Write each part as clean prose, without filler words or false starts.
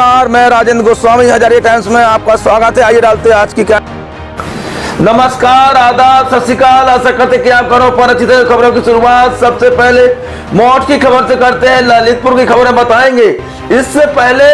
नमस्कार, मैं राजेंद्र गोस्वामी हजारी टाइम्स में आपका स्वागत है। आइए डालते हैं आज की क्या। नमस्कार, आदाब, सत श्री अकाल। आशा करते कि आप घरों पर अच्छी तरह खबरों की शुरुआत सबसे पहले मौत की खबर से करते हैं। ललितपुर की खबरें बताएंगे। इससे पहले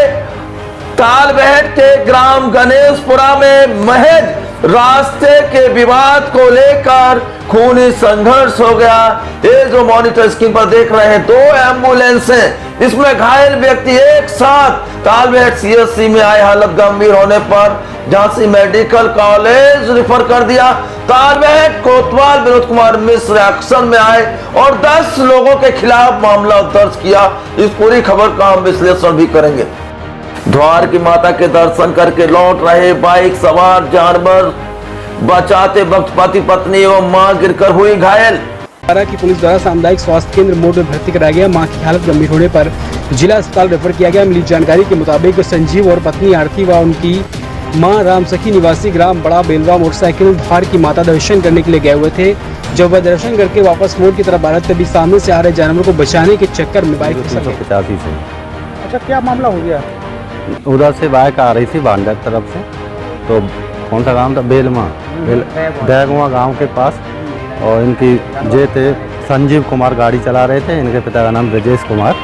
तालबेहट के ग्राम गणेशपुरा में महज रास्ते के विवाद को लेकर खूनी संघर्ष हो गया। ये जो मॉनिटर स्क्रीन पर देख रहे हैं, 2 एम्बुलेंस हैं, इसमें घायल व्यक्ति एक साथ तालबेहट सीएचसी में आए। हालत गंभीर होने पर झांसी मेडिकल कॉलेज रेफर कर दिया। तालबेहट कोतवाल विनोद कुमार मिश्र एक्शन में आए और 10 लोगों के खिलाफ मामला दर्ज किया। इस पूरी खबर का हम विश्लेषण भी करेंगे। द्वार की माता के दर्शन करके लौट रहे बाइक सवार जानवर बचाते वक्त पति पत्नी एवं मां गिरकर हुई घायल। की पुलिस द्वारा सामुदायिक स्वास्थ्य केंद्र मोड़ में भर्ती कराया गया। मां की हालत गंभीर होने पर जिला अस्पताल रेफर किया गया। मिली जानकारी के मुताबिक संजीव और पत्नी आरती व उनकी मां रामसखी निवासी ग्राम बड़ा बेलवा मोटरसाइकिल द्वार की माता दर्शन करने के लिए गए हुए थे। जब वह दर्शन करके वापस मोड़ की तरफ आ रहे तभी सामने से आ रहे जानवर को बचाने के चक्कर में बाइक 385 से। अच्छा, क्या मामला हो गया? उधर से बाइक आ रही थी बांडर तरफ से, तो कौन सा गांव था, बैगवा गांव के पास, और इनकी जे थे संजीव कुमार गाड़ी चला रहे थे। इनके पिता का नाम ब्रजेश कुमार।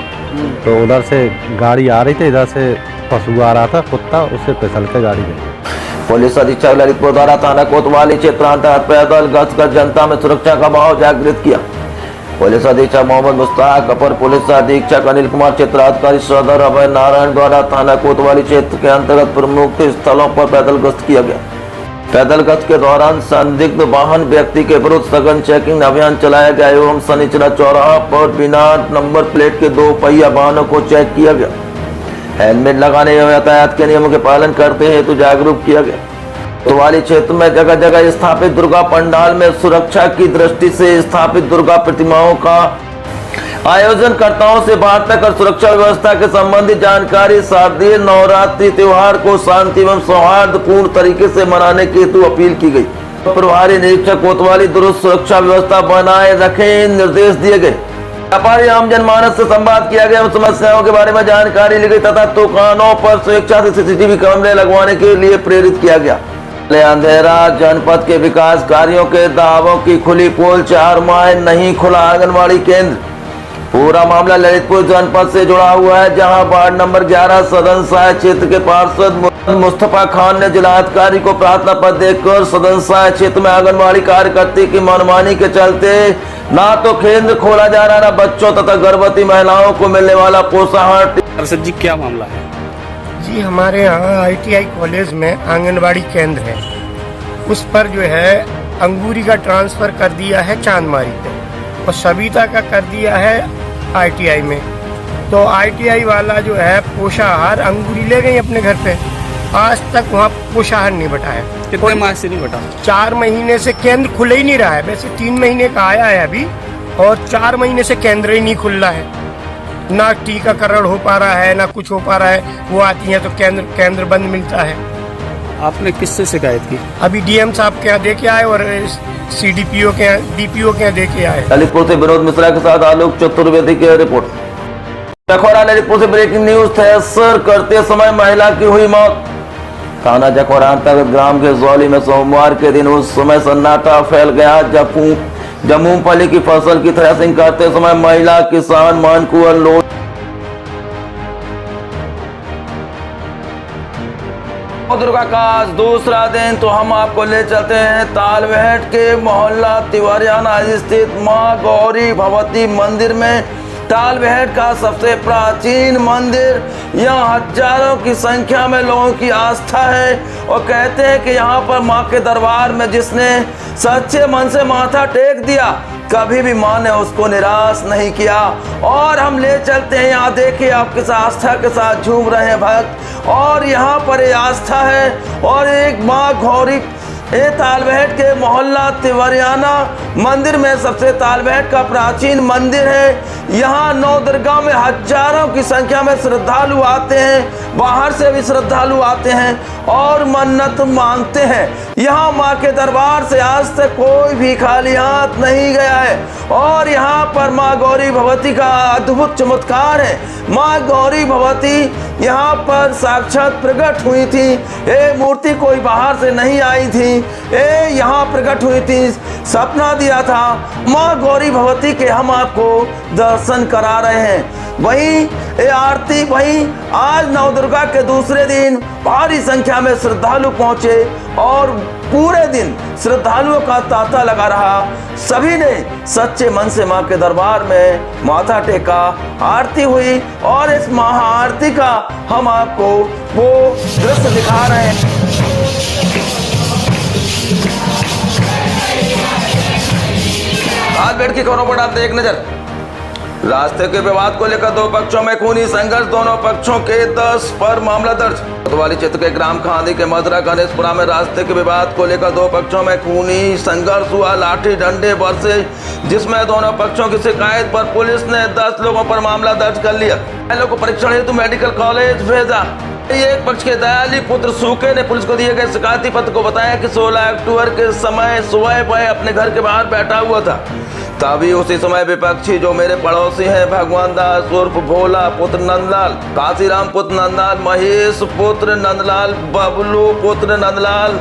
तो उधर से गाड़ी आ रही थी, इधर से पशु आ रहा था कुत्ता, उससे फिसल के गाड़ी गई। पुलिस अधीक्षक ललितपुर द्वारा थाना कोतवाली क्षेत्र अंतर्गत पैदल गश्त कर जनता में सुरक्षा का भाव जागृत किया। पुलिस अधीक्षक मोहम्मद मुश्ताक, अपर पुलिस अधीक्षक अनिल कुमार, क्षेत्राधिकारी सदर अभय नारायण द्वारा थाना कोतवाली क्षेत्र के अंतर्गत प्रमुख स्थलों पर पैदल गश्त किया गया। पैदल गश्त के दौरान संदिग्ध वाहन व्यक्ति के विरुद्ध सघन चेकिंग अभियान चलाया गया एवं शनिचरा चौराहा पर बिना नंबर प्लेट के 2 पहिया वाहनों को चेक किया गया। हेलमेट लगाने एवं यातायात के नियमों के पालन करते हेतु जागरूक किया गया। कोतवाली क्षेत्र में जगह जगह स्थापित दुर्गा पंडाल में सुरक्षा की दृष्टि से स्थापित दुर्गा प्रतिमाओं का आयोजनकर्ताओं से वार्ता कर सुरक्षा व्यवस्था के संबंधित जानकारी, शारदीय नवरात्रि त्योहार को शांति एवं सौहार्दपूर्ण तरीके से मनाने के हेतु अपील की गई। प्रभारी निरीक्षक कोतवाली दुरुस्त सुरक्षा व्यवस्था बनाए रखे निर्देश दिए गए। व्यापारी आम जनमानस से संवाद किया गया, समस्याओं के बारे में जानकारी ली गई तथा दुकानों पर स्वेच्छा से सीसीटीवी कैमरे लगवाने के लिए प्रेरित किया गया। अंधेरा जनपद के विकास कार्यों के दावों की खुली पोल, 4 माह नहीं खुला आंगनबाड़ी केंद्र। पूरा मामला ललितपुर जनपद से जुड़ा हुआ है, जहां वार्ड नंबर 11 सदन सहायक क्षेत्र के पार्षद मुस्तफा खान ने जिलाधिकारी को प्रार्थना पत्र देकर सदन सहायक क्षेत्र में आंगनबाड़ी कार्यकर्ती की मनमानी के चलते ना तो केंद्र खोला जा रहा, न बच्चों तथा गर्भवती महिलाओं को मिलने वाला पोषाहार। सर जी, क्या मामला है? जी, हमारे यहाँ ITI कॉलेज में आंगनबाड़ी केंद्र है, उस पर जो है अंगूरी का ट्रांसफर कर दिया है चांदमारी पे और सविता का कर दिया है ITI में। तो ITI वाला जो है पोषाहार अंगूरी ले गई अपने घर पे, आज तक वहाँ पोषाहार नहीं बटा है। कितने माह से नहीं बटा? 4 महीने से केंद्र खुले ही नहीं रहा है। वैसे 3 महीने का आया है अभी, और 4 महीने से केंद्र ही नहीं खुल रहा है। ना टीकाकरण हो पा रहा है, ना कुछ हो पा रहा है। वो आती है तो केंद्र बंद मिलता है। आपने किससे शिकायत की? अभी DM साहब के यहाँ दे के आए और CDPO के DPO के यहाँ दे के आए। ललितपुर से विनोद मिश्रा के साथ आलोक चतुर्वेदी की रिपोर्ट। जखौरा ललितपुर से ब्रेकिंग न्यूज। थ्रेसर करते समय महिला की हुई मौत। थाना जखौरा अंतर्गत ग्राम के जौली में सोमवार के दिन उस समय सन्नाटा फैल गया जब मूंगफली की फसल की थ्रेसिंग करते समय महिला किसान मानकुअर लोड दुर्गा का आज दूसरा दिन, तो हम आपको ले चलते हैं तालबेहट के मोहल्ला तिवारियाना स्थित मां गौरी भगवती मंदिर में। तालबेहट का सबसे प्राचीन मंदिर, यहाँ हजारों की संख्या में लोगों की आस्था है और कहते हैं कि यहाँ पर माँ के दरबार में जिसने सच्चे मन से माथा टेक दिया, कभी भी माँ ने उसको निराश नहीं किया। और हम ले चलते हैं यहाँ, देखिए आप किस आस्था के साथ झूम रहे हैं भक्त, और यहाँ पर ये आस्था है। और एक माँ गौरी ये तालबेहट के मोहल्ला तिवारियाना मंदिर में सबसे तालबेहट का प्राचीन मंदिर है। यहाँ नवदुर्गा में हजारों की संख्या में श्रद्धालु आते हैं, बाहर से भी श्रद्धालु आते हैं और मन्नत मांगते हैं। यहाँ माँ के दरबार से आज तक कोई भी खाली हाथ नहीं गया है और यहाँ पर माँ गौरी भगवती का अद्भुत चमत्कार है। माँ गौरी भगवती यहाँ पर साक्षात प्रकट हुई थी। ये मूर्ति कोई बाहर से नहीं आई थी, ये यहाँ प्रकट हुई थी, सपना दिया था। माँ गौरी भगवती के हम आपको दर्शन करा रहे हैं। वहीं ये आरती, वहीं आज नवदुर्गा के दूसरे दिन भारी संख्या में श्रद्धालु पहुंचे और पूरे दिन श्रद्धालुओं का तांता लगा रहा। सभी ने सच्चे मन से मां के दरबार में माथा टेका, आरती हुई और इस महाआरती का हम आपको वो दृश्य दिखा रहे हैं। आज बैठ की खबरों पर डालते एक नजर। रास्ते के विवाद को लेकर दो पक्षों में खूनी संघर्ष, दोनों पक्षों के 10 पर मामला दर्ज। कोतवाली क्षेत्र के ग्राम खांदी के मदरा गणेशपुरा में रास्ते के विवाद को लेकर दो पक्षों में खूनी संघर्ष हुआ, लाठी डंडे बरसे, जिसमें दोनों पक्षों की शिकायत पर पुलिस ने 10 लोगों पर मामला दर्ज कर लिया। घायलों को परीक्षण हेतु मेडिकल कॉलेज भेजा। एक पक्ष के दयाली पुत्र सूखे ने पुलिस को दिए गए शिकायती पत्र को बताया कि 16 अक्टूबर के समय सुबह वह अपने घर के बाहर बैठा हुआ था। तभी उसी समय विपक्षी जो मेरे पड़ोसी हैं भगवान दास उर्फ भोला पुत्र नंदलाल, काशीराम पुत्र नंदलाल, महेश पुत्र नंदलाल, बबलू पुत्र नंदलाल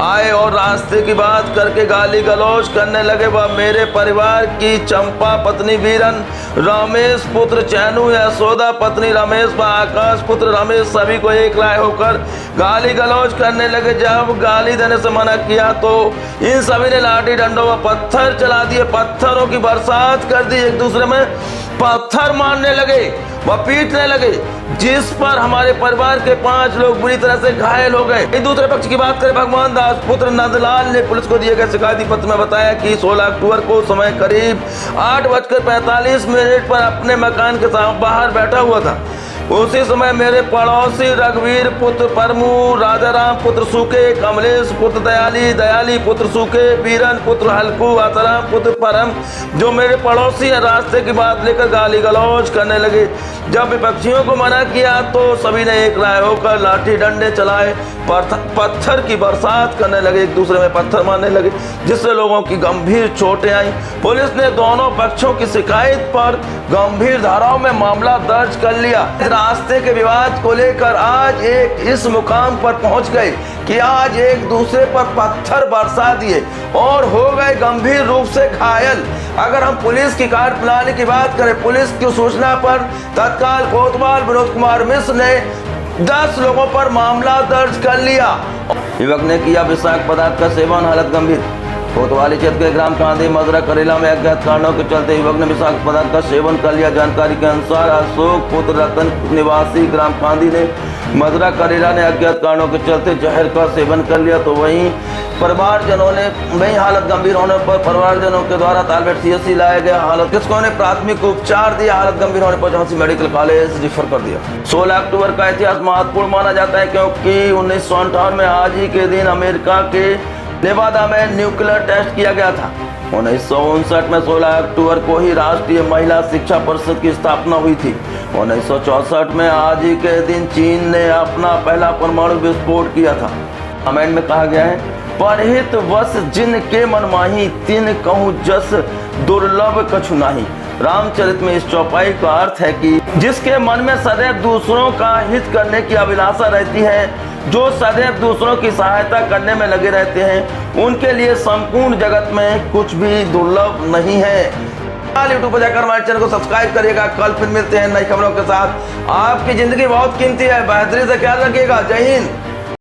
आए और रास्ते की बात करके गाली गलौज करने लगे। वह मेरे परिवार की चंपा पत्नी वीरन, रमेश पुत्र चैनू, यशोदा पत्नी रमेश व आकाश पुत्र रमेश सभी को एक राय होकर गाली गलौज करने लगे। जब गाली देने से मना किया तो इन सभी ने लाठी डंडों व पत्थर चला दिए, पत्थरों की बरसात कर दी, एक दूसरे में पत्थर मारने लगे व पीटने लगे, जिस पर हमारे परिवार के 5 लोग बुरी तरह से घायल हो गए। एक दूसरे पक्ष की बात करें, भगवान दास पुत्र नंदलाल ने पुलिस को दिए गए शिकायती पत्र में बताया कि 16 अक्टूबर को समय करीब 8:45 पर अपने मकान के बाहर बैठा हुआ था। उसी समय मेरे पड़ोसी रघुवीर पुत्र परमू, राजाराम पुत्र सूखे, कमलेश पुत्र दयाली, दयाली पुत्र सूखे, वीरन पुत्र हल्कू, आसाराम पुत्र परम जो मेरे पड़ोसी है, रास्ते की बात लेकर गाली गलौज करने लगे। जब विपक्षियों को मना किया तो सभी ने एक राय होकर लाठी डंडे चलाए, पत्थर की बरसात करने लगे, एक दूसरे में पत्थर मारने लगे, जिससे लोगों की गंभीर चोटें आई। पुलिस ने दोनों पक्षों की शिकायत पर गंभीर धाराओं में मामला दर्ज कर लिया। रास्ते के विवाद को लेकर आज एक इस मुकाम पर पहुंच गए कि आज एक दूसरे पर पत्थर बरसा दिए और हो गए गंभीर रूप से घायल। अगर हम पुलिस की कार्यप्रणाली की बात करें, पुलिस की सूचना पर तत्काल कोतवाल विनोद कुमार मिश्र ने 10 लोगों पर मामला दर्ज कर लिया। युवक ने किया विषाक्त पदार्थ का सेवन, हालत गंभीर। कोतवाली क्षेत्र के ग्राम कांदी मदरा करेला में अज्ञात कारणों के चलते युवक ने विषाक्त पदार्थ का सेवन कर लिया। जानकारी के अनुसार अशोक पुत्र रतन निवासी ग्राम कांदी ने मदरा करेला ने अज्ञात कारणों के चलते जहर का सेवन कर लिया। तो वहीं परिवारजनों ने हालत गंभीर होने पर परिवारजनों के द्वारा तालबेट सीएससी लाया गया। हालत किसको ने प्राथमिक उपचार दिया, हालत गंभीर होने पर झांसी मेडिकल कॉलेज रिफर कर दिया। 16 अक्टूबर का इतिहास महत्वपूर्ण माना जाता है क्योंकि 1958 में आज ही के दिन अमेरिका के नेवादा में न्यूक्लियर टेस्ट किया गया था। 1959 में 16 अक्टूबर को ही राष्ट्रीय महिला शिक्षा परिषद की स्थापना हुई थी। 1964 में आज ही के दिन चीन ने अपना पहला परमाणु विस्फोट किया था। कमेंट में कहा गया है, परहित वश जिन के मन माही, तिन कहूँ जस दुर्लभ कछु नाही। रामचरित में इस चौपाई का अर्थ है कि जिसके मन में सदैव दूसरों का हित करने की अभिलाषा रहती है, जो सदैव दूसरों की सहायता करने में लगे रहते हैं, उनके लिए संपूर्ण जगत में कुछ भी दुर्लभ नहीं है। यूट्यूब पर जाकर हमारे चैनल को सब्सक्राइब करिएगा। कल फिर मिलते हैं नई खबरों के साथ। आपकी जिंदगी बहुत कीमती है, बहादुरी से ख्याल रखिएगा। जय हिंद।